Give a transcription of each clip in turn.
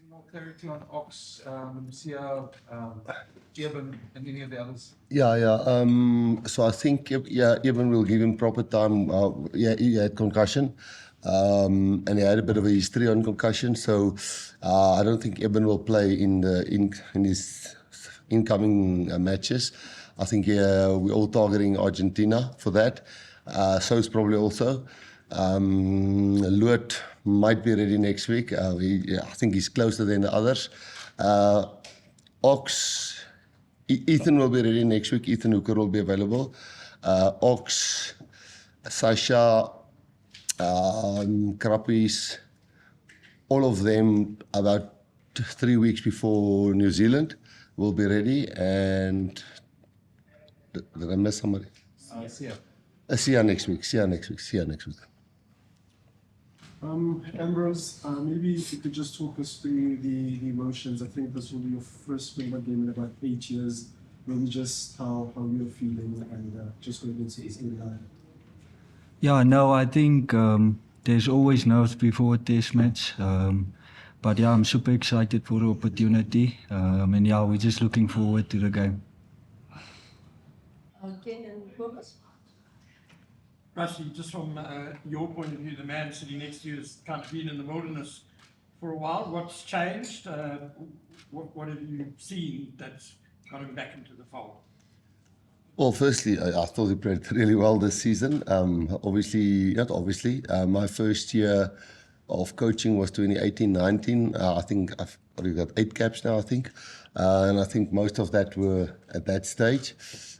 more clarity on Ox, Sia, Eben, and any of the others? Yeah. So I think, Eben will give him proper time. He had concussion, and he had a bit of a history on concussion. So I don't think Eben will play in his incoming matches. I think we're all targeting Argentina for that. So is probably also. Loot might be ready next week. I think he's closer than the others. Ox. Ethan will be ready next week. Ethan Hooker will be available. Ox, Sasha, Krappies, all of them about 3 weeks before New Zealand will be ready. And did I miss somebody? Sia. Sia next week. Ambrose, maybe if you could just talk us through the emotions. I think this will be your first Springbok game in about 8 years. Maybe just how you're feeling and just going into England. Yeah, no, I think there's always nerves before a test match. But yeah, I'm super excited for the opportunity. And yeah, we're just looking forward to the game. Ken and Cobus? Rassie, just from your point of view, the man sitting next to you has kind of been in the wilderness for a while. What's changed? What have you seen that's got him back into the fold? Well, firstly, I thought he played really well this season. Not obviously. My first year of coaching was 2018-19. I think I've already got 8 caps now, I think. And I think most of that were at that stage.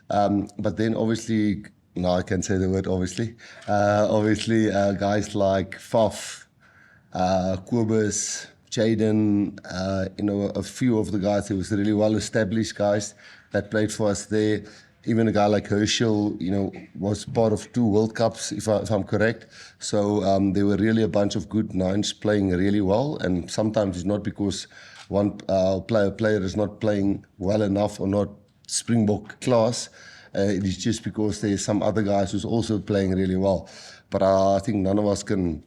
But then obviously, now I can say the word obviously. Guys like Faf, Kobus, Jaden, a few of the guys, there was really well-established guys that played for us there. Even a guy like Herschel, was part of 2 World Cups, if I'm correct. So there were really a bunch of good nines playing really well. And sometimes it's not because one player is not playing well enough or not Springbok class. It is just because there's some other guys who's also playing really well. But I think none of us can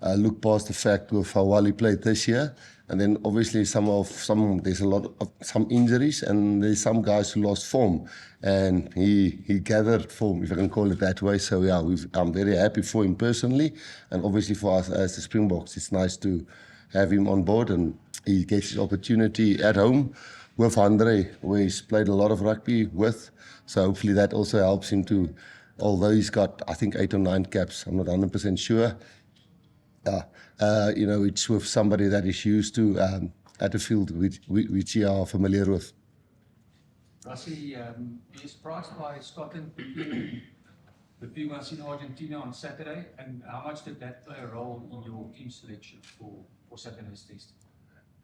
look past the fact of how well he played this year. And then obviously there's a lot of some injuries, and there's some guys who lost form, and he gathered form, if I can call it that way. So yeah, I'm very happy for him personally, and obviously for us as the Springboks, it's nice to have him on board, and he gets his opportunity at home with Andre, where he's played a lot of rugby with. So hopefully that also helps him to, although he's got, I think, 8 or 9 caps, I'm not 100% sure. It's with somebody that is used to at the field, which you are familiar with. Rassie, are you surprised by Scotland beating us in Argentina on Saturday? And how much did that play a role in your team selection for Saturday's test?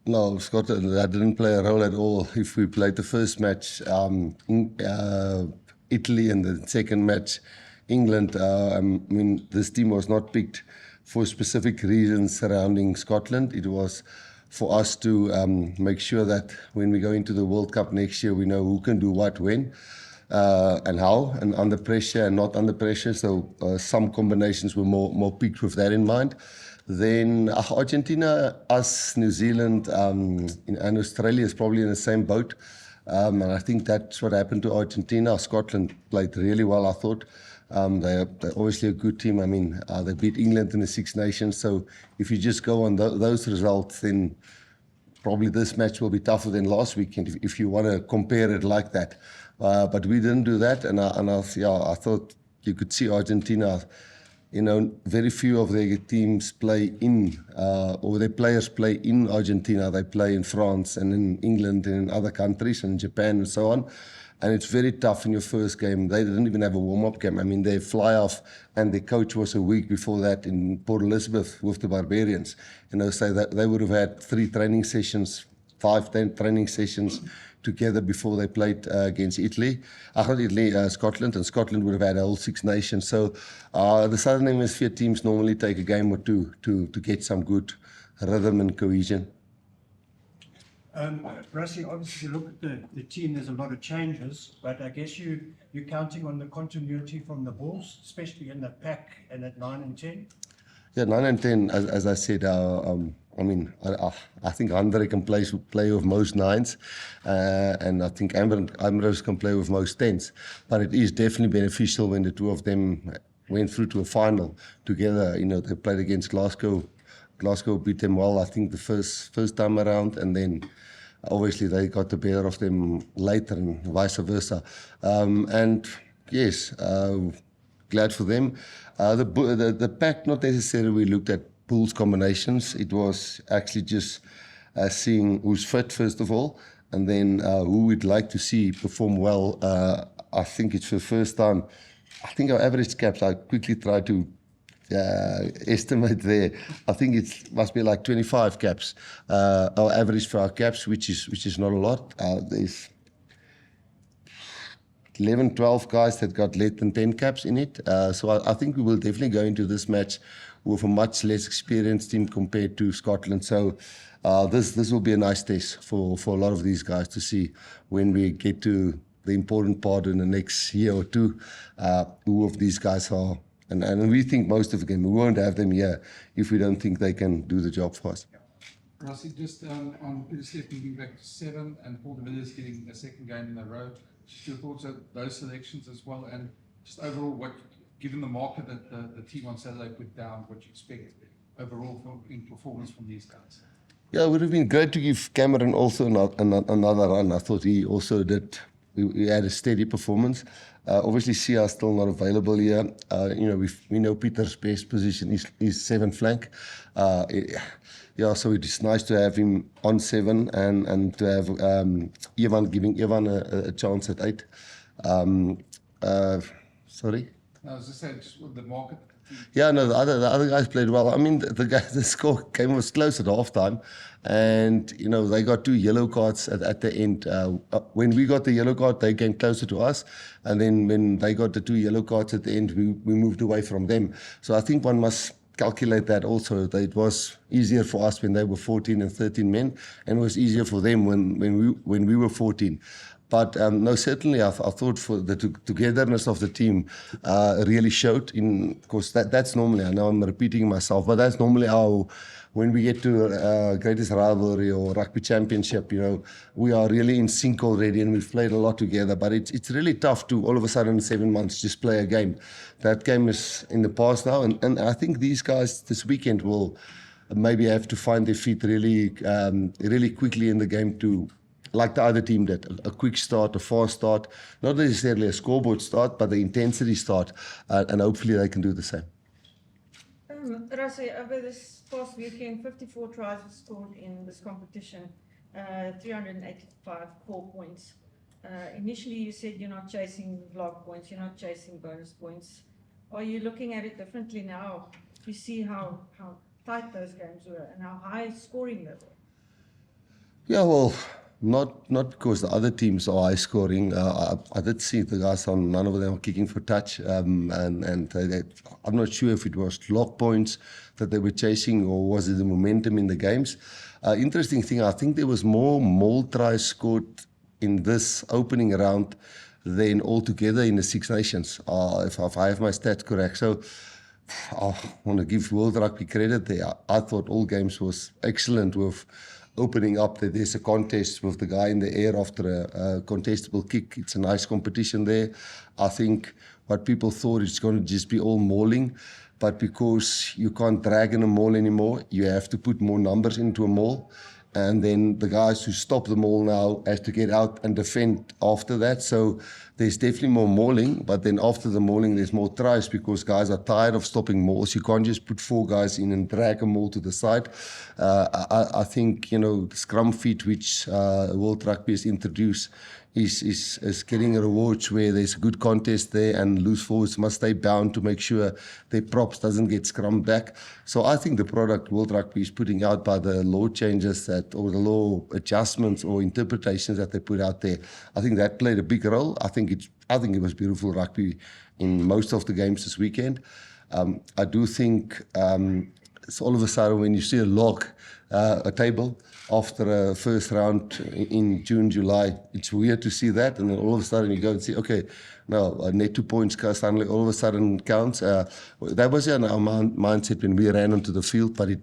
No, Scotland, that didn't play a role at all. If we played the first match, Italy, and the second match, England, this team was not picked for specific reasons surrounding Scotland. It was for us to make sure that when we go into the World Cup next year, we know who can do what, when, and how, and under pressure and not under pressure. So some combinations were more picked with that in mind. Then Argentina, us, New Zealand, and Australia is probably in the same boat. And I think that's what happened to Argentina. Scotland played really well, I thought. They're obviously a good team. They beat England in the Six Nations. So if you just go on those results, then probably this match will be tougher than last weekend, if you want to compare it like that. But we didn't do that. And I thought you could see Argentina, very few of their teams play in, or their players play in Argentina. They play in France and in England and in other countries and Japan and so on. And it's very tough in your first game. They didn't even have a warm-up game. They fly off, and the coach was a week before that in Port Elizabeth with the Barbarians. So that they would have had 3 training sessions, 5-10 training sessions together before they played against Italy. Scotland, and Scotland would have had a whole Six Nations. So the Southern Hemisphere teams normally take a game or 2 to get some good rhythm and cohesion. Rassie, obviously, if you look at the team, there's a lot of changes, but I guess you're counting on the continuity from the Bulls, especially in the pack and at 9 and 10. Yeah, 9 and 10, as I said, I mean, I think Andre can play with most 9s, and I think Ambrose can play with most 10s. But it is definitely beneficial when the two of them went through to a final together. You know, they played against Glasgow. Glasgow beat them well, I think, the first time around, and then obviously they got the better of them later and vice versa. And yes, glad for them. The pack not necessarily looked at Bulls combinations. It was actually just seeing who's fit first of all, and then who we'd like to see perform well. I think it's the first time. I think our average caps, I quickly try to estimate there. I think it must be like 25 caps. Our average for our caps, which is not a lot. There's 11, 12 guys that got less than 10 caps in it. So I think we will definitely go into this match with a much less experienced team compared to Scotland. So this will be a nice test for a lot of these guys to see when we get to the important part in the next year or two, who of these guys are. And we think most of them, we won't have them here if we don't think they can do the job for us. Rassie, just on Peter Steff moving back to 7 and Paul de Villiers getting a second game in a row, just your thoughts on those selections as well, and just overall, given the market that the team on Saturday put down, what you expect overall in performance from these guys? Yeah, it would have been great to give Cameron also another run. I thought he also did. We had a steady performance. Obviously, Sia is still not available here. You know, we know Peter's best position is 7 flank. Yeah, so it is nice to have him on 7 and to have giving Ivan a chance at 8. Sorry? No, I was just saying, just with the market. Yeah, no, the other guys played well. I mean, the score game was close at halftime, and you know they got 2 yellow cards at the end. When we got the yellow card, they came closer to us, and then when they got the 2 yellow cards at the end, we moved away from them. So I think one must calculate that also. That it was easier for us when they were 14 and 13 men, and it was easier for them when we were 14. But no, certainly I thought for the togetherness of the team really showed. Of course, that's normally, I know I'm repeating myself, but that's normally how, when we get to greatest rivalry or rugby championship, you know, we are really in sync already and we've played a lot together. But it's really tough to all of a sudden in 7 months just play a game. That game is in the past now, and I think these guys this weekend will maybe have to find their feet really quickly in the game to, like the other team did, a quick start, a fast start, not necessarily a scoreboard start, but the intensity start, and hopefully they can do the same. Rassie, over this past weekend, 54 tries were scored in this competition, 385 4 points. Initially you said you're not chasing log points, you're not chasing bonus points. Are you looking at it differently now? You see how tight those games were and how high scoring they were? Yeah, well, not because the other teams are high scoring. I did see the guys on, none of them were kicking for touch, and I'm not sure if it was log points that they were chasing or was it the momentum in the games. Interesting thing, I think there was more maul tries scored in this opening round than altogether in the Six Nations, if I have my stats correct. So I want to give World Rugby credit there. I thought all games was excellent with opening up that there's a contest with the guy in the air after a contestable kick. It's a nice competition there. I think what people thought it's going to just be all mauling, but because you can't drag in a maul anymore, you have to put more numbers into a maul. And then the guys who stop the maul now has to get out and defend after that. So there's definitely more mauling, but then after the mauling, there's more tries because guys are tired of stopping mauls. You can't just put 4 guys in and drag a maul to the side. I think, you know, the scrum feet, which World Rugby has introduced, is getting a rewards where there's a good contest there and loose forwards must stay bound to make sure their props doesn't get scrummed back. So I think the product World Rugby is putting out by the law changes or the law adjustments or interpretations that they put out there, I think that played a big role. I think it was beautiful rugby in most of the games this weekend. I do think it's all of a sudden when you see a log, a table after a first round in June, July. It's weird to see that, and then all of a sudden you go and see, okay, now net 2 points suddenly all of a sudden counts. That was our mindset when we ran onto the field, but it,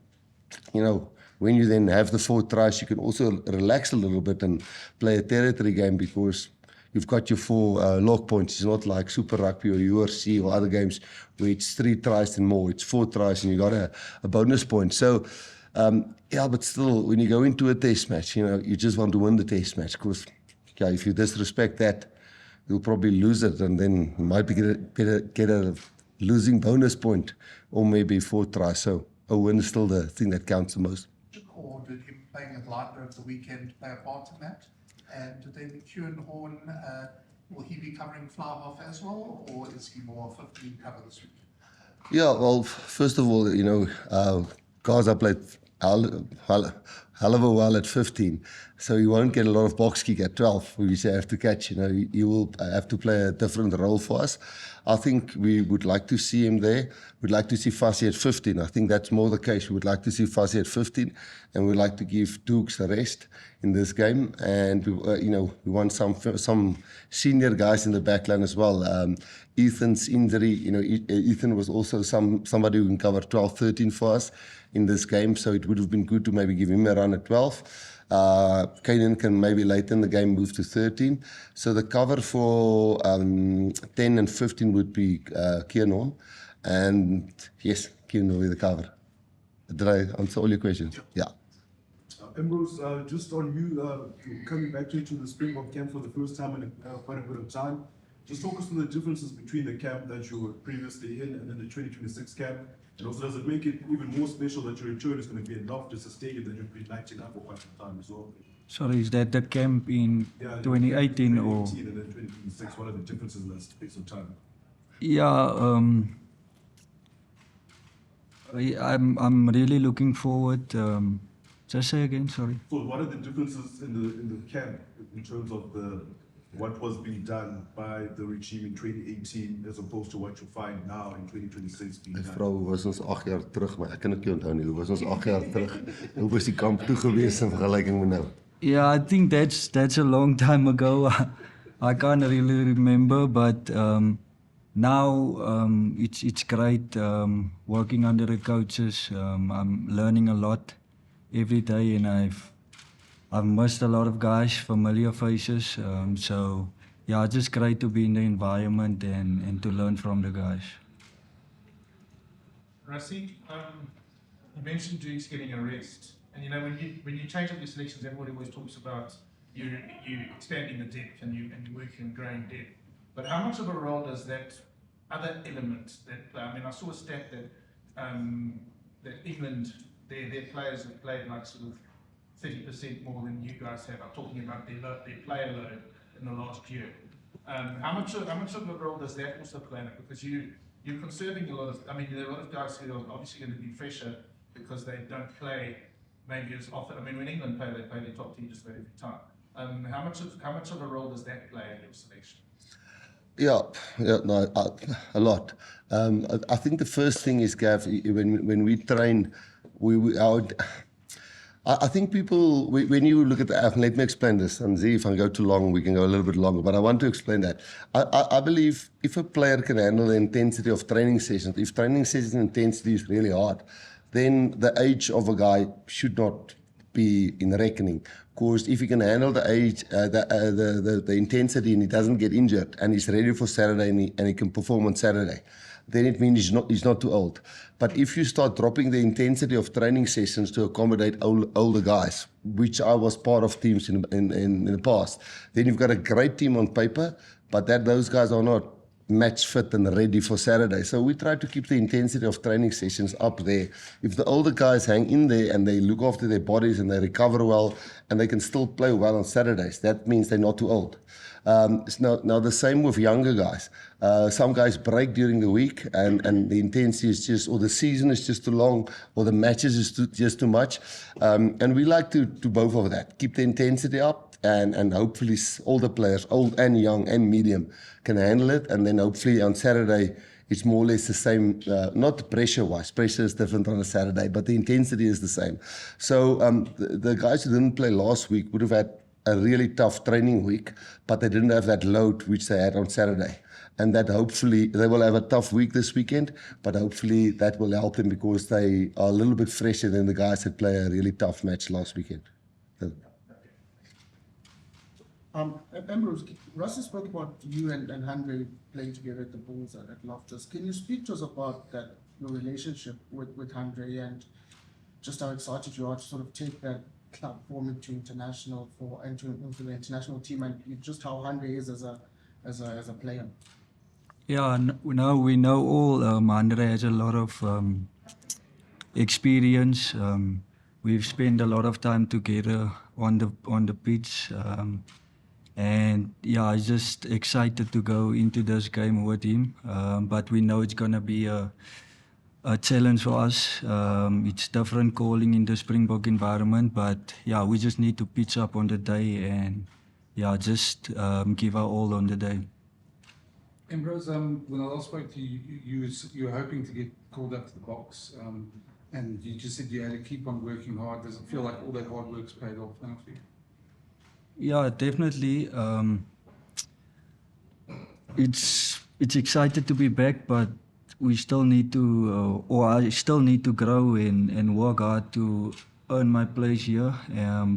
you know, when you then have the 4 tries, you can also relax a little bit and play a territory game because you've got your 4 log points. It's not like Super Rugby or URC or other games where it's 3 tries and more. It's 4 tries and you got a bonus point. So, yeah, but still, when you go into a test match, you know, you just want to win the test match because if you disrespect that, you'll probably lose it and then you might get a losing bonus point or maybe 4 tries. So a win is still the thing that counts the most. Or did him playing at lighter over the weekend play a part in that? And then Kieran Horn, will he be covering fly half as well, or is he more 15 cover this week? Yeah, well, first of all, you know, Gaza played hell of a while at 15, so you won't get a lot of box kick at 12, which you have to catch. You know, you will have to play a different role for us. I think we would like to see him there. We'd like to see Fassi at 15. I think that's more the case. We would like to see Fassi at 15, and we'd like to give Dukes a rest in this game. And we, you know, we want some senior guys in the backline as well. Ethan's injury, you know, Ethan was also somebody who can cover 12, 13 for us in this game. So it would have been good to maybe give him a run at 12. Kanan can maybe later in the game move to 13. So the cover for 10 and 15 would be Kieran. And yes, Kieran will be the cover. Did I answer all your questions? Yeah. Ambrose, just on you coming back to the Springbok camp for the first time in quite a bit of time. Just talk us through the differences between the camp that you were previously in and then the 2026 camp. And also, does it make it even more special that your return is going to be in Loftus, a stadium that you've been lighting up for quite some time as well? Sorry, is that the camp in 2018 or? 2018 and then 2026, what are the differences in that space of time? Yeah, I'm really looking forward. Just say again, sorry. So what are the differences in the camp in terms of what was being done by the regime in 2018 as opposed to what you find now in 2026 being My done? vrou was ons 8 jaar terug, maar ek kan dit nie onthou nie. Hoe was ons 8 jaar terug? Hoe was die kamp toe gewees in vergelyking met nou? Yeah, I think that's a long time ago. I can't really remember, but now it's great working under the coaches. I'm learning a lot every day, and I've missed a lot of guys, familiar faces. So yeah, it's just great to be in the environment and to learn from the guys. Rassie, you mentioned Dukes getting a rest, and you know when you change up your selections, everybody always talks about you expanding the depth and you working and growing depth. But how much of a role does that other element that play? I mean, I saw a stat that England their players have played like sort of 30% more than you guys have. I'm talking about their player load in the last year. How much of a role does that also play in it? Because you're conserving a lot of. I mean, there are a lot of guys who are obviously going to be fresher because they don't play maybe as often. I mean, when England play, they play their top team just about every time. How much of a role does that play in your selection? Yeah, no, a lot. I think the first thing is, Gav, when we train, I think people, when you look at the app, let me explain this, and see if I go too long, we can go a little bit longer, but I want to explain that. I believe if a player can handle the intensity of training sessions, if training session intensity is really hard, then the age of a guy should not be in reckoning. Because if he can handle the age, the intensity, and he doesn't get injured, and he's ready for Saturday, and he can perform on Saturday, then it means he's not too old. But if you start dropping the intensity of training sessions to accommodate older guys, which I was part of teams in the past, then you've got a great team on paper, but those guys are not match fit and ready for Saturday. So we try to keep the intensity of training sessions up there. If the older guys hang in there and they look after their bodies and they recover well and they can still play well on Saturdays, that means they're not too old. It's now the same with younger guys. Some guys break during the week and the intensity is just, or the season is just too long, or the matches is just too much. And we like to do both of that. Keep the intensity up and hopefully all the players, old and young and medium, can handle it. And then hopefully on Saturday, it's more or less the same, not pressure-wise. Pressure is different on a Saturday, but the intensity is the same. So the guys who didn't play last week would have had a really tough training week, but they didn't have that load which they had on Saturday. And that hopefully, they will have a tough week this weekend, but hopefully that will help them because they are a little bit fresher than the guys that play a really tough match last weekend. Ambrose, Rusty spoke about you and Andre playing together at the Bulls at Loftus. Can you speak to us about that, your relationship with Andre, and just how excited you are to sort of take that club form into international into the international team, and just how Andre is as a player? Yeah, we know all Andre has a lot of experience. We've spent a lot of time together on the pitch. And yeah, I'm just excited to go into this game with him. But we know it's gonna be a challenge for us. It's different calling in the Springbok environment, but yeah, we just need to pitch up on the day and yeah, just give our all on the day. Ambrose, when I last spoke to you, you were hoping to get called up to the box, and you just said you had to keep on working hard. Does it feel like all that hard work's paid off now for you? Yeah, definitely. It's excited to be back, but we still need to, or I still need to grow and work hard to earn my place here.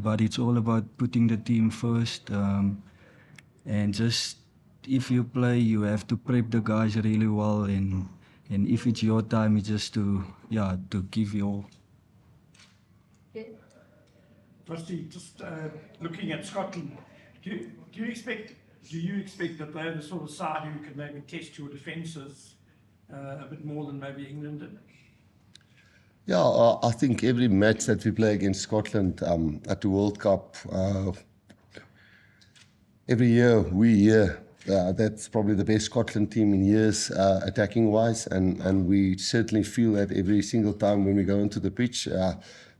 But it's all about putting the team first, and just if you play, you have to prep the guys really well, and if it's your time, it's just to give your all. Rusty, just looking at Scotland, do you expect that they're the sort of side who can maybe test your defences a bit more than maybe England did? Yeah, I think every match that we play against Scotland at the World Cup, every year we hear that's probably the best Scotland team in years attacking-wise, and we certainly feel that every single time when we go into the pitch.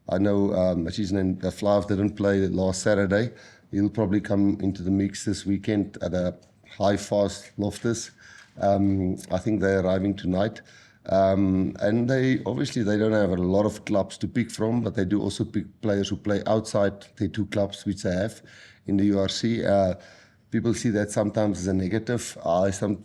I know his name, Flav didn't play last Saturday. He'll probably come into the mix this weekend at a high-fast Loftus. I think they're arriving tonight. And they don't have a lot of clubs to pick from, but they do also pick players who play outside the two clubs which they have in the URC. People see that sometimes as a negative.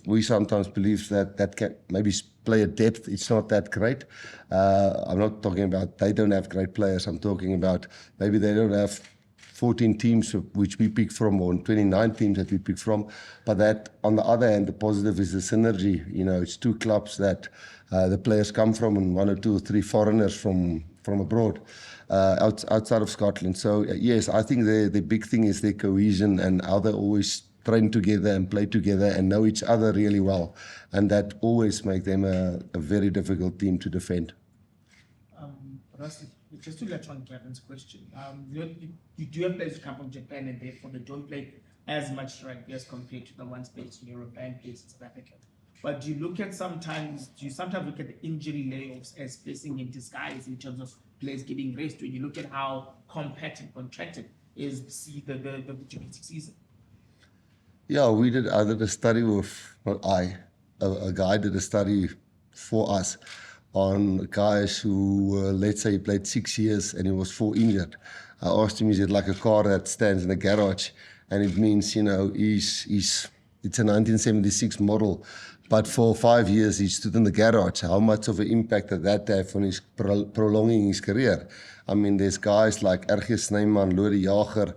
We sometimes believe that can maybe player depth, it's not that great. I'm not talking about they don't have great players. I'm talking about maybe they don't have 14 teams which we pick from, or 29 teams that we pick from. But that, on the other hand, the positive is the synergy. You know, it's two clubs that the players come from, and 1 or 2 or 3 foreigners from abroad, outside of Scotland. So yes, I think the big thing is their cohesion and how they always train together and play together and know each other really well, and that always makes them a very difficult team to defend. Rusty, just to let on Kevin's question, you do have players who come from Japan, and therefore they don't play as much rugby as compared to the ones based in Europe and based in South Africa. But do you sometimes look at the injury layoffs as blessing in disguise in terms of players getting rest? When you look at how compact and contracted is the G6 season? Yeah, I did a study with, a guy did a study for us on guys who, let's say, he played 6 years and he was 4 injured. I asked him, is it like a car that stands in a garage? And it means, you know, it's a 1976 model, but for 5 years he stood in the garage. How much of an impact did that have on his prolonging his career? I mean, there's guys like Ergie Snyman, Lodi Jager.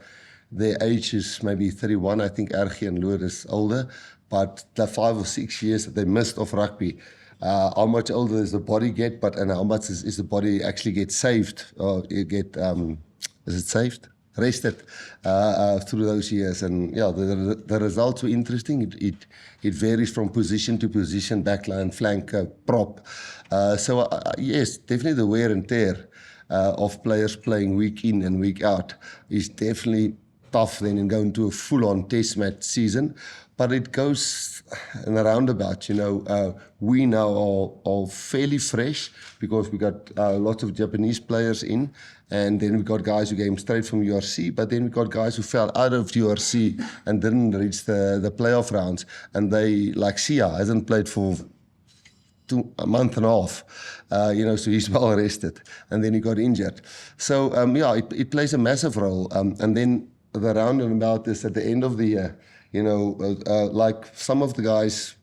Their age is maybe 31. I think Ergie and Lodi is older, but the 5 or 6 years that they missed of rugby, how much older does the body get? And how much is the body actually get saved, or is it saved? Rested through those years. And yeah, the results were interesting. It varies from position to position, backline, flank, prop. So yes, definitely the wear and tear of players playing week in and week out is definitely tough then in going to a full-on test match season. But it goes in a roundabout, you know. We now are fairly fresh because we got lots of Japanese players in, and then we got guys who came straight from URC, but then we got guys who fell out of URC and didn't reach the playoff rounds. And they, like Sia, hasn't played for a month and a half, so he's well rested, and then he got injured. So it plays a massive role. And then the roundabout is at the end of the year, like some of the guys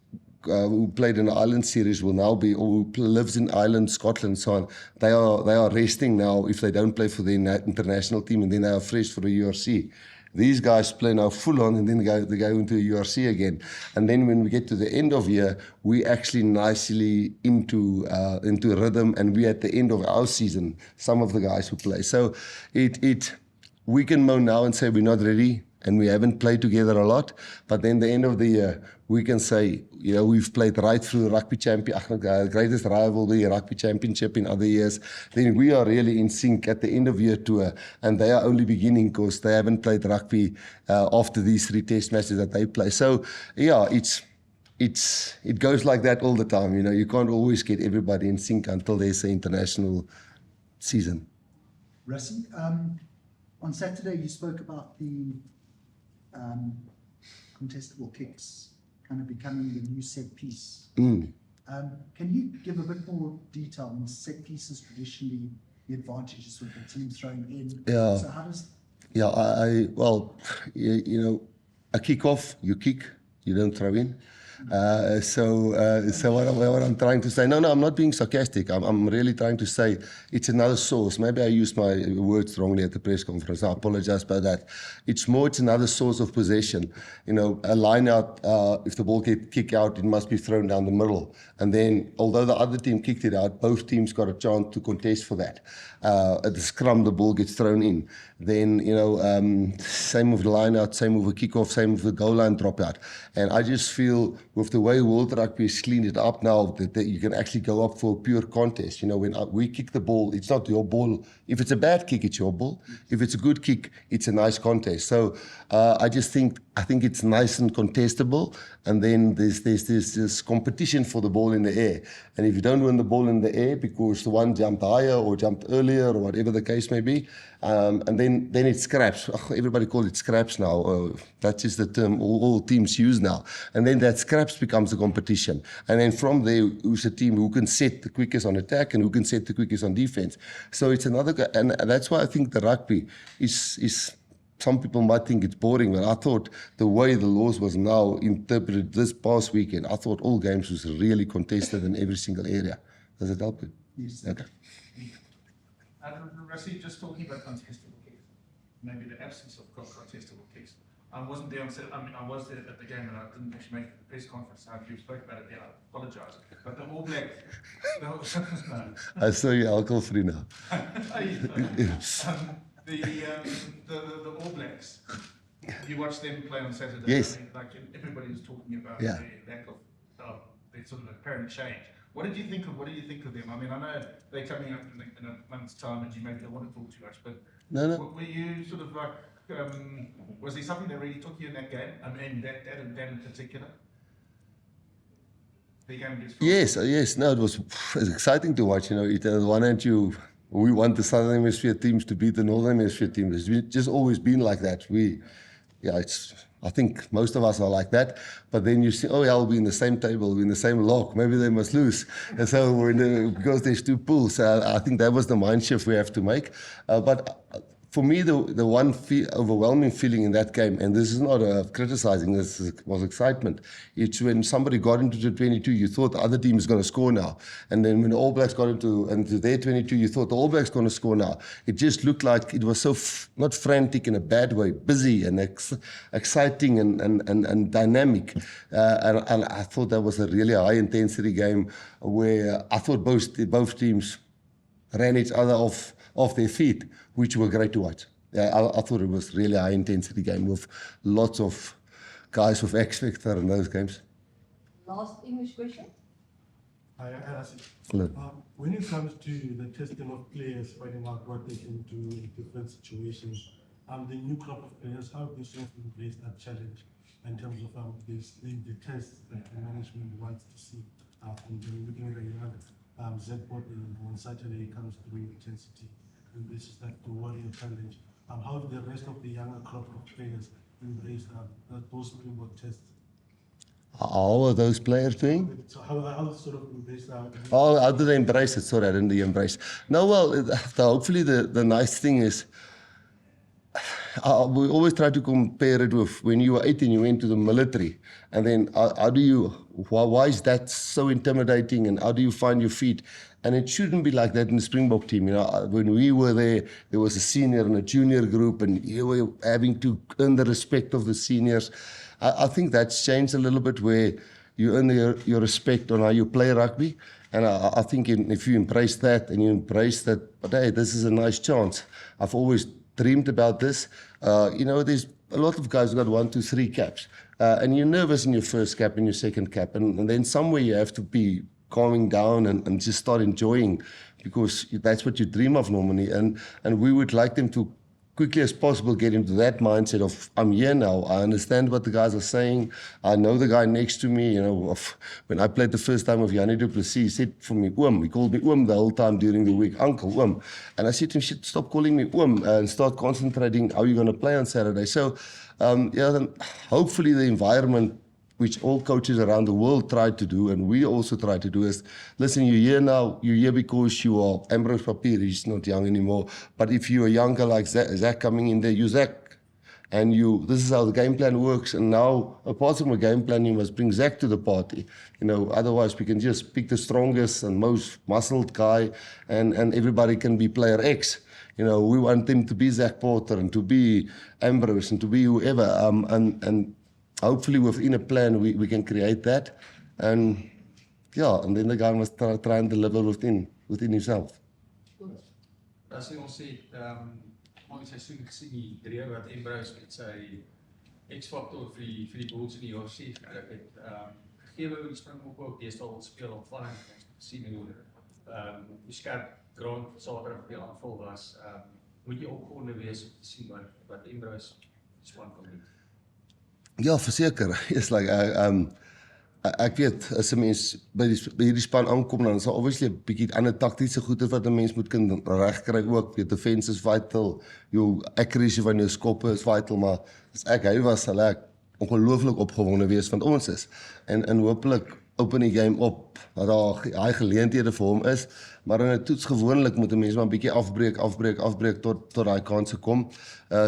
who played in the Island series will now be, or who lives in Ireland, Scotland, so on. They are resting now if they don't play for the international team, and then they are fresh for the URC. These guys play now full on, and then they go into the URC again. And then when we get to the end of year, we actually nicely into rhythm, and we at the end of our season, some of the guys who play. So we can moan now and say we're not ready, and we haven't played together a lot, but then the end of the year, we can say, we've played right through the rugby greatest rivalry, rugby championship in other years. Then we are really in sync at the end of year tour, and they are only beginning because they haven't played rugby after these 3 test matches that they play. So, it goes like that all the time. You can't always get everybody in sync until there's an international season. Rassie, on Saturday you spoke about the contestable kicks kind of becoming the new set piece. Can you give a bit more detail on set pieces, traditionally the advantages with the team throwing in? Yeah. So how does... Yeah, a kick-off, you kick, you don't throw in. So what I'm trying to say, no, I'm not being sarcastic. I'm really trying to say it's another source. Maybe I used my words wrongly at the press conference. I apologize about that. It's another source of possession. A line out, if the ball gets kicked out, it must be thrown down the middle. And then, although the other team kicked it out, both teams got a chance to contest for that. At the scrum, the ball gets thrown in. Then, same with the line out, same with the kickoff, same with the goal line dropout. And I just feel with the way World Rugby has cleaned it up now, that you can actually go up for a pure contest. When we kick the ball, it's not your ball. If it's a bad kick, it's your ball. If it's a good kick, it's a nice contest. So I think it's nice and contestable. And then there's this competition for the ball in the air. And if you don't win the ball in the air because the one jumped higher or jumped earlier or whatever the case may be, and then it's scraps. Everybody calls it scraps now. That's just the term all teams use now. And then that scraps becomes a competition. And then from there, who's a team who can set the quickest on attack and who can set the quickest on defense. So it's another, and that's why I think the rugby is some people might think it's boring, but I thought the way the laws was now interpreted this past weekend, I thought all games was really contested in every single area. Does it help you? Yes. Okay. Rassie, just talking about contestable kicks, maybe the absence of contestable kicks. I wasn't there on Saturday. I was there at the game, and I didn't actually make the press conference. If you spoke about it there, I apologise. But the All Blacks, no. I saw you alcohol-free now. The All Blacks. You watched them play on Saturday. Yes. Everybody was talking about Yeah. the lack of their sort of apparent change. What did you think of them? I mean, I know they're coming up in a month's time, and you maybe don't want to talk too much, but were you sort of like, was there something that really took you in that game? I mean, that in particular? The game against France? Yes. No, it was exciting to watch. On the one hand, we want the Southern Hemisphere teams to beat the Northern Hemisphere teams. It's just always been like that. I think most of us are like that, but then you see, we'll be in the same table, we're in the same log, maybe they must lose. And so because there's 2 pools, I think that was the mind shift we have to make. But for me, the one overwhelming feeling in that game, and this is not criticizing, this was excitement. It's when somebody got into the 22, you thought the other team is going to score now. And then when the All Blacks got into their 22, you thought the All Blacks going to score now. It just looked like it was so, not frantic in a bad way, busy and exciting and dynamic. And I thought that was a really high-intensity game where I thought both teams ran each other off their feet, which were great to watch. I thought it was really a high-intensity game with lots of guys with X Factor in those games. Last English question. Hi, Rassie. Hello. When it comes to the testing of players, finding out what they can do in different situations, the new crop of players, how do you embrace that challenge in terms of the tests that the management wants to see? And looking at the young Z-Bot on Saturday comes through intensity. And this is like the warrior challenge. How do the rest of the younger crop of players embrace those Springbok tests? How are those players doing? So how sort of embrace that? Oh, how do they embrace it? Sorry, I didn't embrace. No, well, hopefully the nice thing is, we always try to compare it with when you were 18, you went to the military. And then why is that so intimidating and how do you find your feet? And it shouldn't be like that in the Springbok team. You know, when we were there was a senior and a junior group and you were having to earn the respect of the seniors. I think that's changed a little bit where you earn your respect on how you play rugby. And I think if you embrace that and you embrace that, but hey, this is a nice chance. I've always dreamed about this. You know, there's a lot of guys who got 1, 2, 3 caps. And you're nervous in your first cap and your second cap. And then somewhere you have to be calming down and just start enjoying because that's what you dream of normally. And we would like them to quickly as possible get into that mindset of, I'm here now, I understand what the guys are saying, I know the guy next to me, you know, when I played the first time with Jannie du Plessis, he said for me, Oom, he called me Oom the whole time during the week, Uncle, Oom. And I said to him, shit, stop calling me Oom and start concentrating how you're going to play on Saturday. So, yeah, then hopefully the environment which all coaches around the world try to do, and we also try to do, is, listen, you're here now, you're here because you are Ambrose Papier, he's not young anymore, but if you're younger like Zach coming in there, you're Zach, and this is how the game plan works, and now, apart from a game plan, you must bring Zach to the party, you know, otherwise we can just pick the strongest and most muscled guy, and everybody can be player X. You know, we want them to be Zach Porter, and to be Ambrose, and to be whoever, and hopefully within a plan we can create that, and yeah, and then the guy must try and deliver within himself. As ons het maar die seisoen gesien die drie wat Ambrose met sy X-faktor vir die Bulls in die UFC gedruk het. Gegee hoe die Springbok ook deesdae wil speel op van sien hoe skerp grond Saterdag op die aanval was. Moet jy opgewonde wees om te sien wat Ambrose span kan doen. Ja, verseker. It's like ek weet as 'n mens by hierdie span aankom dan is daar obviously 'n bietjie ander taktiese goeie wat 'n mens moet kan regkry ook. Die defense is vital, jou accuracy van jou skoppe is vital, maar as hy was sal ek ongelooflik opgewonde wees van ons is. En hopelik open die game op dat daar daai geleenthede vir hom is, maar in 'n toets gewoonlik moet 'n mens maar 'n bietjie afbreek tot daai kanse kom.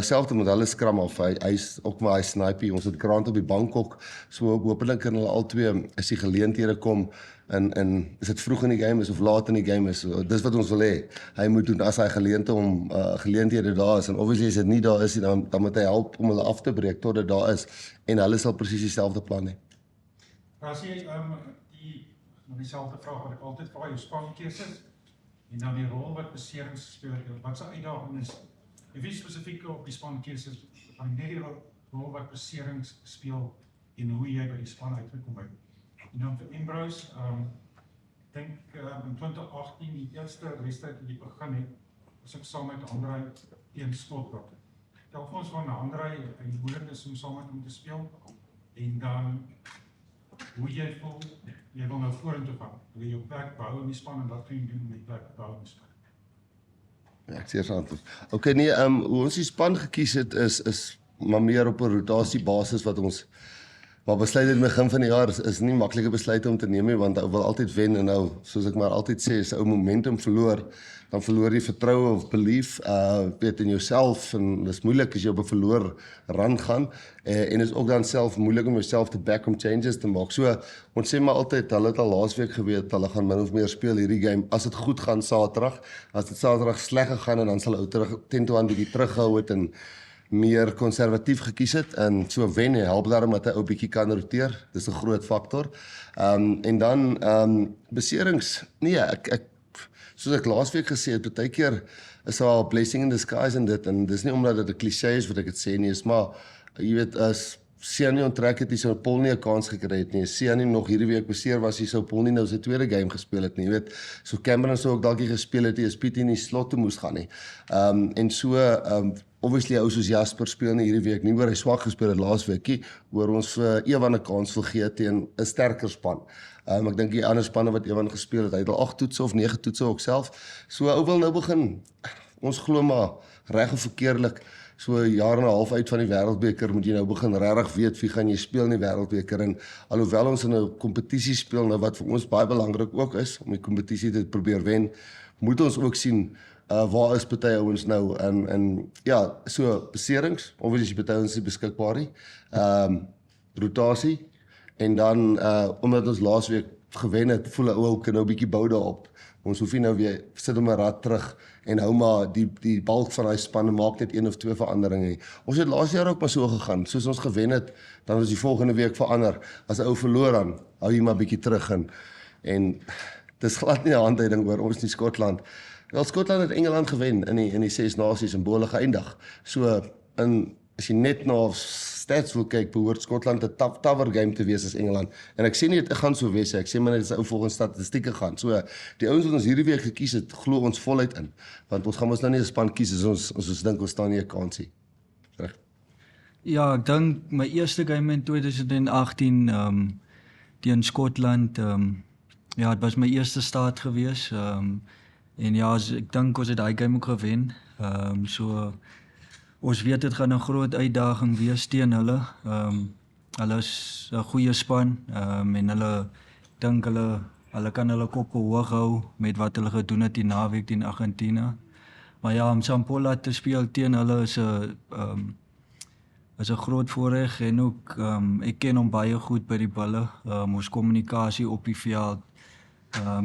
Selfs met hulle skram af, hy's ook maar hy snipey, ons het Grant op die bank ook, so hopelik kan hulle albei as die geleenthede kom en is dit vroeg in die game is of laat in die game is, dis wat ons wil hê. Hy moet doen as hy geleenthede daar is, en obviously as dit nie daar is, dan moet hy help om hulle af te breek tot dit daar is, en hulle sal presies dieselfde plan hê. Rassie, dieselfde vraag wat ek altyd vra, jou spankeuses en dan die rol wat beserings gespeel het, wat se uitdaging is, en wie spesifiek op die spankeuses, van net die rol wat beserings speel en hoe jy by die span uitgekom het. En dan vir Ambrose, ek dink in 2018, die eerste wedstryd wat jy begin het, was ek saam met Andrei teen Skotland. Tel vir ons van Andrei, en moeilik is om saam met hom te speel, en dan hoe jy voel, jy wil nou vorentoe gaan, wil jy jou plek behou in die span en wat kun jy doen met die plek behou in die span? Ja, ek sê antwoord. Okay, nee, hoe ons die span gekies het is maar meer op 'n rotasiebasis wat ons maar besluit het in die begin van die jaar is nie maklike besluite om te neem nie, want ou wil altyd wen en nou, soos ek maar altyd sê, as ou momentum verloor, dan verloor jy vertroue of belief, weet in jouself, en dis moeilik as jy op 'n verloor run gaan, en is ook dan self moeilik om jouself te back om changes te maak. So, ons sê maar altyd, hulle het al laasweek geweet, hulle gaan min of meer speel hierdie game, as dit goed gaan Saterdag, as dit Saterdag sleg gegaan, en dan sal ou 10-1 bietjie terughou het, en meer konservatief gekies het, en so wen help daarom dat hy ou bietjie kan roteer, dis 'n groot faktor. En dan beserings, nee, ek soos ek laasweek gesê het, baie keer is daar 'n blessing in disguise in dit, en dis nie omdat dit 'n cliché is wat ek dit sê nie, is maar, jy weet, as Siani onttrek het, hy sou Paul nie 'n kans gekry het nie, Siani nog hierdie week beseer was, hy sou Paul nie nou sy tweede game gespeel het nie, jy weet, so Cameron sou ook dalk nie gespeel het, as Piet in die slot toe moes gaan nie, en so, obviously ou soos Jasper speel nie hierdie week, nie oor hy swak gespeel het laasweekie, oor ons vir Evan 'n kans wil gee teen 'n sterker span. Ek dink die ander spanne wat Evan gespeel het, hy het al 8 toetse of 9 toetse ook self, so ou wil nou begin, ons glo maar, reg of verkeerlik, so 'n jaar en 'n half uit van die Wêreldbeker moet jy nou begin regtig weet wie gaan jy speel in die Wêreldbeker en alhoewel ons in 'n kompetisie speel nou wat vir ons baie belangrik ook is om die kompetisie te probeer wen, moet ons ook sien waar is party ouens nou en ja, so beserings, obviously party ouens is beskikbaar nie. Rotasie en dan omdat ons laasweek gewen het, voel 'n ou kan nou 'n bietjie bou daarop. Ons hoef nie nou weer sit om 'n rad terug en hou maar die balk van daai span en maak net 1 of 2 veranderinge nie. Ons het laas jaar ook maar so gegaan. Soos ons gewen het, dan was die volgende week verander. As 'n ou verloor dan hou jy maar bietjie terug en dis glad nie 'n handleiding oor ons nie Skotland. Wel Skotland het Engeland gewen in die 6 nasies en bole geëindig. So as jy net na stats wil kyk, behoort Skotland 'n tougher game te wees as Engeland. En ek sê nie dit gaan so wees, ek sê maar net as ou volgens statistieke gaan. So die ouens wat ons hierdie week gekies het, glo ons voluit in, want ons gaan ons nou nie 'n span kies as ons dink ons staan nie 'n kansie. Reg. Ja, ek dink my eerste game in 2018 teen Skotland, ja, dit was my eerste start gewees. En ja, ek dink ons het daai game ook gewen. So ons weet dit gaan 'n groot uitdaging wees teen hulle. Hulle is 'n goeie span en hulle dink hulle kan hulle koppe hoog hou met wat hulle gedoen het die naweek teen Argentinië. Maar ja, om Sampola te speel teen hulle is 'n groot voorreg en ook ek ken hom baie goed by die balle. Ons kommunikasie op die veld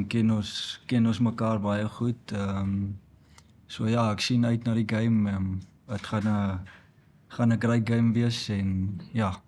ken ons mekaar baie goed. So ja, ek sien uit na die game. Dit gaan 'n great game wees en ja,